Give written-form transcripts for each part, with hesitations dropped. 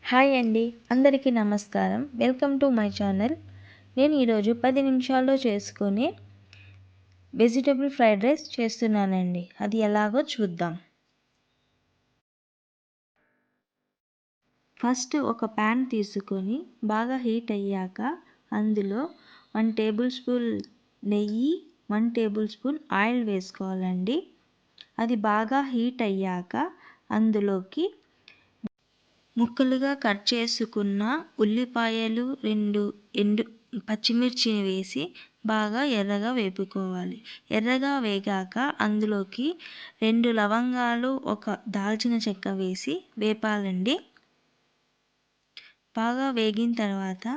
Hi అండి, అందరికీ నమస్కారం. Welcome to my channel. నేను ఈరోజు 10 నిమిషాల్లో చేసుకునే వెజిటబుల్ ఫ్రైడ్ రైస్ చేస్తున్నానండి. అది ఎలాగో చూద్దాం. ఫస్ట్ ఒక ప్యాన్ తీసుకొని బాగా హీట్ అయ్యాక అందులో 1 టేబుల్ స్పూన్ నెయ్యి, 1 టేబుల్ స్పూన్ ఆయిల్ వేసుకోవాలండి. అది బాగా హీట్ అయ్యాక అందులోకి ముక్కలుగా కట్ చేసుకున్న ఉల్లిపాయలు, 2 ఎండు పచ్చిమిర్చిని వేసి బాగా ఎర్రగా వేపుకోవాలి. ఎర్రగా వేగాక అందులోకి 2 లవంగాలు, 1 దాల్చిన చెక్క వేసి వేపాలండి. బాగా వేగిన తర్వాత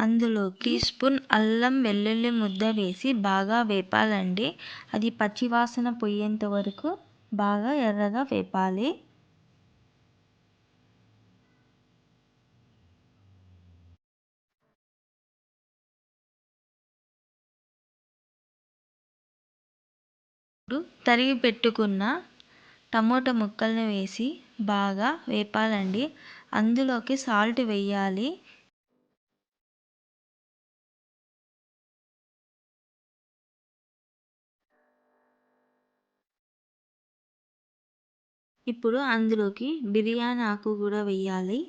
అందులోకి టీ స్పూన్ అల్లం వెల్లుల్లి ముద్ద వేసి బాగా వేపాలండి. అది పచ్చివాసన పోయేంత వరకు బాగా ఎర్రగా వేపాలి. ఇప్పుడు తరిగి పెట్టుకున్న టమోటా ముక్కల్ని వేసి బాగా వేపాలండి. అందులోకి సాల్ట్ వేయాలి. ఇప్పుడు అందులోకి బిర్యానీ ఆకు కూడా వేయాలి.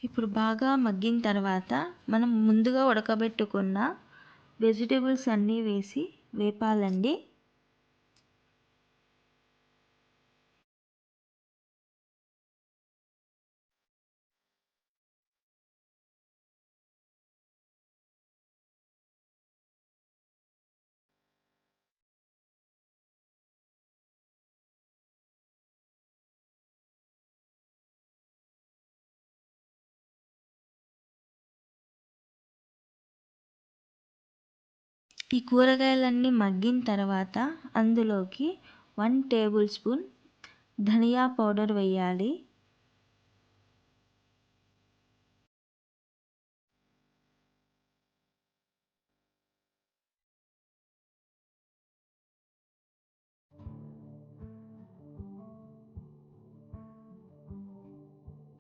ఇప్పుడు బాగా మగ్గిన తర్వాత మనం ముందుగా ఉడకబెట్టుకున్న వెజిటేబుల్స్ అన్నీ వేసి వేపాలండి. ఈ కూరగాయలన్నీ మగ్గిన తర్వాత అందులోకి 1 టేబుల్ స్పూన్ ధనియా పౌడర్ వేయాలి.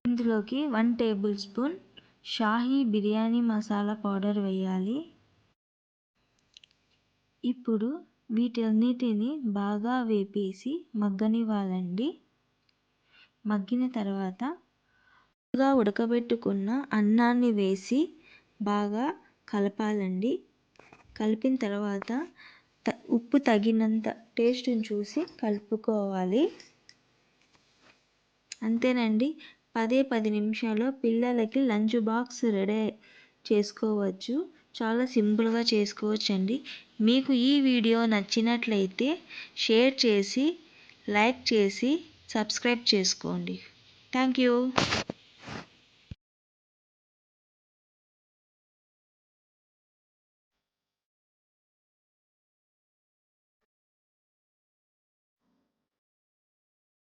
ఇందులోకి 1 table spoon Shahi biryani masala powder వేయాలి. ఇప్పుడు వీటన్నిటిని బాగా వేపేసి మగ్గనివ్వాలండి. మగ్గిన తర్వాత ముందుగా ఉడకబెట్టుకున్న అన్నాన్ని వేసి బాగా కలపాలండి. కలిపిన తర్వాత ఉప్పు తగినంత టేస్ట్ని చూసి కలుపుకోవాలి. అంతేనండి, 10 నిమిషాల్లో పిల్లలకి లంచ్ బాక్స్ రెడీ చేసుకోవచ్చు. చాలా సింపుల్గా చేసుకోవచ్చండి. మీకు ఈ వీడియో నచ్చినట్లయితే షేర్ చేసి, లైక్ చేసి, సబ్స్క్రైబ్ చేసుకోండి. Thank you.